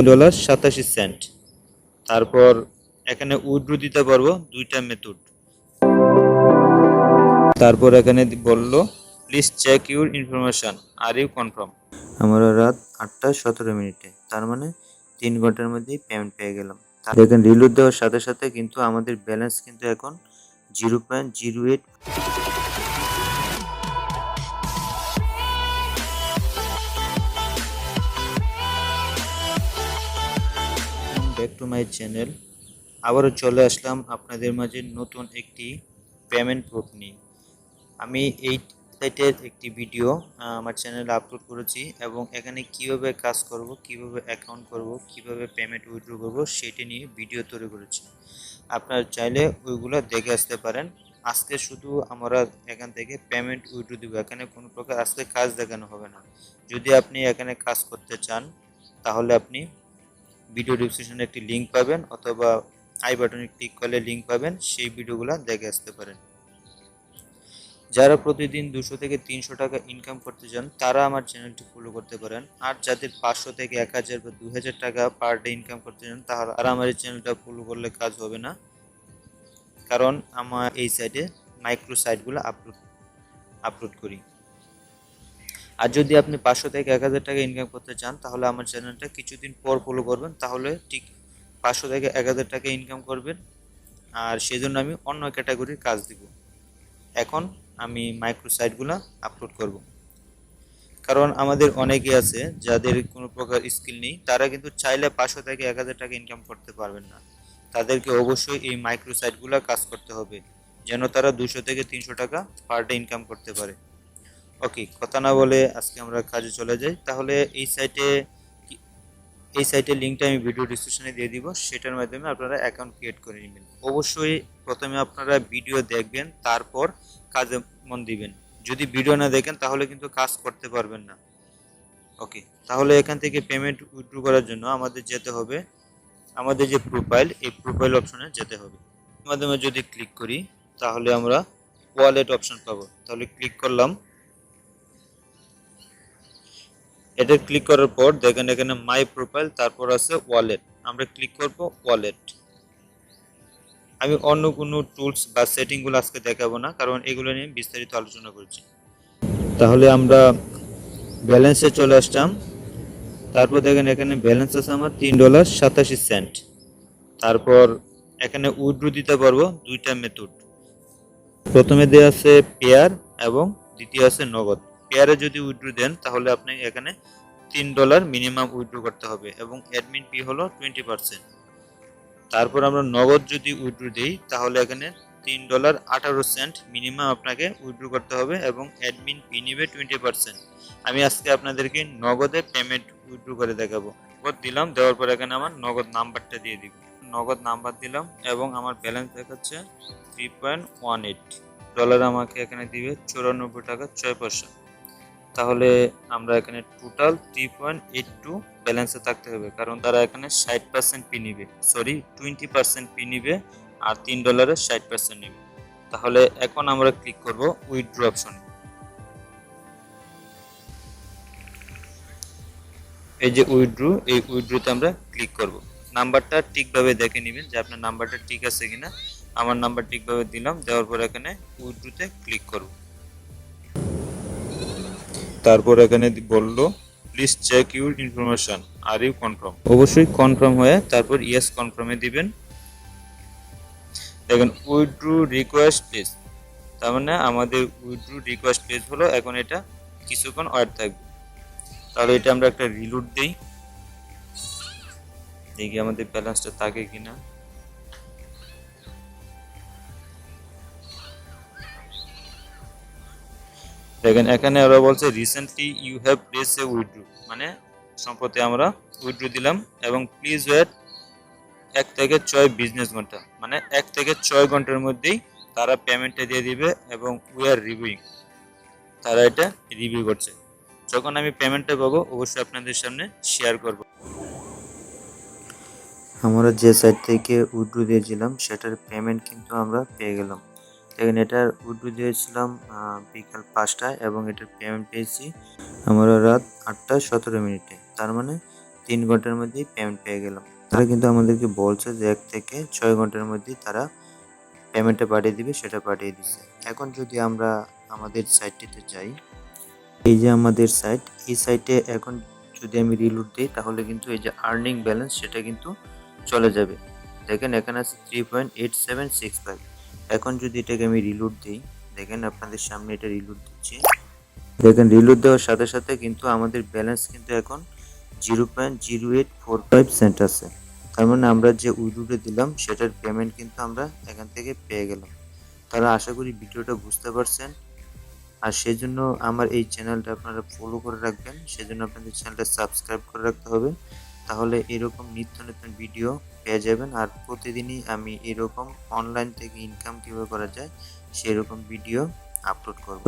$87। তারপর এখানে উইথড্র দিতে পারবো দুইটা মেথড। তারপর এখানে বলল please check your information, are you confirm. আমরা রাত 8:17, তার মানে 3 ঘন্টার মধ্যেই পেমেন্ট পেয়ে গেলাম। দেখেন রিলোড দেওয়ার সাথে সাথে কিন্তু আমাদের ব্যালেন্স কিন্তু এখন 0.08। ব্যাক টু মাই চ্যানেল, আবারও চলে আসলাম আপনাদের মাঝে নতুন একটি পেমেন্ট প্রুফ নিয়ে। আমি এই সাইটের একটি ভিডিও আমার চ্যানেলে আপলোড করেছি এবং এখানে কিভাবে কাজ করব, কিভাবে অ্যাকাউন্ট করব, কিভাবে পেমেন্ট উইথড্র করব সেটি নিয়ে ভিডিও তৈরি করেছি। আপনারা চাইলে ওইগুলো দেখে আসতে পারেন। আজকে শুধু আমরা এখান থেকে পেমেন্ট উইথড্র দিব, এখানে কোনো প্রকার আজকে কাজ দেখানো হবে না। যদি আপনি এখানে কাজ করতে চান তাহলে আপনি ভিডিও ডিসক্রিপশনে একটি লিঙ্ক পাবেন অথবা আই বাটনে ক্লিক করলে লিঙ্ক পাবেন, সেই ভিডিওগুলো দেখে আসতে পারেন। যারা প্রতিদিন 200 থেকে 300 টাকা ইনকাম করতে চান তারা আমার চ্যানেলটি ফলো করতে পারেন। আর যাদের 500 থেকে 1000 বা 2000 টাকা পার ডে ইনকাম করতে চান তারা আমার এই চ্যানেলটা ফলো করলে কাজ হবে না, কারণ আমার এই সাইটে মাইক্রো সাইটগুলো আপলোড করি। আর যদি আপনি 500 থেকে 1000 টাকা ইনকাম করতে চান তাহলে আমার চ্যানেলটা কিছুদিন পর ফলো করবেন, তাহলে ঠিক 500 থেকে 1000 টাকা ইনকাম করবেন। আর সেজন্য আমি অন্য ক্যাটাগরির কাজ দিব। এখন আমি মাইক্রো সাইটগুলো আপলোড করব, কারণ আমাদের অনেকে আছে যাদের কোনো প্রকার স্কিল নেই, তারা কিন্তু চাইলে 500 থেকে 1000 টাকা ইনকাম করতে পারবেন না। তাদেরকে অবশ্যই এই মাইক্রো সাইটগুলো কাজ করতে হবে, যেন তারা 200 থেকে 300 টাকা পার ডে ইনকাম করতে পারে। ওকে, কথা না বলে আজকে আমরা কাজে চলে যাই। তাহলে এই সাইটের লিঙ্কটা আমি ভিডিও ডিসক্রিপশনে দিয়ে দিব, সেটার মাধ্যমে আপনারা অ্যাকাউন্ট ক্রিয়েট করে নেবেন। অবশ্যই প্রথমে আপনারা ভিডিও দেখবেন, তারপর কাজে মন দিবেন। যদি ভিডিও না দেখেন তাহলে কিন্তু কাজ করতে পারবেন না। ওকে, তাহলে এখান থেকে পেমেন্ট উইথড্র করার জন্য আমাদের যেতে হবে আমাদের যে প্রোফাইল, এই প্রোফাইল অপশনে যেতে হবে। মাধ্যমে যদি ক্লিক করি তাহলে আমরা ওয়ালেট অপশন পাবো, তাহলে ক্লিক করলাম। এটা ক্লিক করার পর দেখেন এখানে মাই প্রোফাইল, তারপর আছে ওয়ালেট, আমরা ক্লিক করব ওয়ালেট। আমি অন্য কোনো টুলস বা সেটিংগুলো আজকে দেখাবো না, কারণ এগুলো নিয়ে বিস্তারিত আলোচনা করছি। তাহলে আমরা ব্যালেন্সে চলে আসলাম। তারপর দেখেন এখানে ব্যালেন্স আছে আমার $3.87। তারপর এখানে উইথড্র দিতে পারবো দুইটা মেথড। প্রথমে দেওয়া আছে পেয়ার এবং দ্বিতীয় আছে নগদ। পেয়ারে যদি উইথড্র দেন তাহলে আপনি এখানে $3 মিনিমাম উইথড্র করতে হবে এবং অ্যাডমিন ফি হলো 20%। তারপর আমরা নগদ যদি উইথড্র দিই তাহলে এখানে $3.18 মিনিমাম আপনাকে উইথড্র করতে হবে এবং অ্যাডমিন ফি নেবে 20%। আমি আজকে আপনাদেরকে নগদে পেমেন্ট উইথড্র করে দেখাবো। নগদ দিলাম, দেওয়ার পর এখানে আমার নগদ নাম্বারটা দিয়ে দিব। নগদ নাম্বার দিলাম এবং আমার ব্যালেন্স দেখাচ্ছে 3.18 ডলার, আমাকে এখানে দিবে 94 টাকা 6 পয়সা। তাহলে আমরা এখানে টোটাল 3.82 ব্যালেন্সে থাকতে হবে, কারণ তারা এখানে 60% ফি নিবে, সরি 20% ফি নিবে আর $3 60% নিবে। তাহলে এখন আমরা ক্লিক করব উইথড্র অপশনে। এই যে উইথড্র, এই উইথড্রতে আমরা ক্লিক করব। নাম্বারটা ঠিকভাবে দেখে নেবেন যে আপনার নাম্বারটা ঠিক আছে কিনা। আমার নাম্বার ঠিকভাবে দিলাম, দেওয়ার পর এখানে উইথড্রতে ক্লিক করব। তারপর এখানে বললো please check your information, are you confirm. অবশ্যই কনফার্ম হয়ে তারপর ইয়েস কনফার্মে দিবেন। দেখেন উইথড্র রিকোয়েস্ট প্লিজ, তার মানে আমাদের উইথড্র রিকোয়েস্ট প্লিজ হলো। এখন এটা কিছুক্ষণ ওয়েট থাকবে। তাহলে এটা আমরা একটা রিলোড দিই, দেখি আমাদের ব্যালেন্সটা থাকে কিনা। দেখেন এখানে ওরা বলছে recently you have place a withdraw, মানে সম্প্রতি আমরা উইথড্র দিলাম এবং প্লিজ ওয়েট 1 থেকে 6 বিজনেস ঘন্টা, মানে 1 থেকে 6 ঘন্টার মধ্যেই তারা পেমেন্টটা দিয়ে দিবে এবং উই আর রিভিউইং, তারা এটা রিভিউ করছে। যখন আমি পেমেন্টটা পাবো অবশ্যই আপনাদের সামনে শেয়ার করব। আমরা যে সাইট থেকে উইথড্র দিয়েছিলাম সেটার পেমেন্ট কিন্তু আমরা পেয়ে গেলাম। দেখেন এটার উইথড্র দিয়েছিলাম বিকাল 5টায় এবং এটার পেমেন্ট পেয়েছি আমরা রাত 8:17, তার মানে 3 ঘন্টার মধ্যেই পেমেন্ট পেয়ে গেলাম। তারা কিন্তু আমাদেরকে বলছে যে 1 থেকে 6 ঘন্টার মধ্যেই তারা পেমেন্টটা পাঠিয়ে দিবে, সেটা পাঠিয়ে দিছে। এখন যদি আমরা আমাদের সাইটটিতে যাই, এই যে আমাদের সাইট, এই সাইটে এখন যদি আমি রিলোড দিই তাহলে কিন্তু এই যে আর্নিং ব্যালেন্স সেটা কিন্তু চলে যাবে। দেখেন এখানে আছে 3.8765। এখন যদি এটাকে আমি রিলোড দিই, দেখেন আপনাদের সামনে এটা রিলোড দিচ্ছি। দেখেন রিলোড দেওয়ার সাথে সাথে কিন্তু আমাদের ব্যালেন্স কিন্তু এখন 0.0845 সেন্ট আছে। তার মানে আমরা যে উইথড্রোটা দিলাম সেটার পেমেন্ট কিন্তু আমরা এখান থেকে পেয়ে গেলাম। তারা আশা করি ভিডিওটা বুঝতে পারছেন। আর সেজন্য আমার এই চ্যানেলটা আপনারা ফলো করে রাখবেন, সেজন্য আপনাদের চ্যানেলটা সাবস্ক্রাইব করে রাখতে হবে। তাহলে এরকম নিত্য নতুন ভিডিও পেয়ে যাবেন। আর প্রতিদিনই আমি এরকম অনলাইন থেকে ইনকাম কীভাবে করা যায় সেরকম ভিডিও আপলোড করব।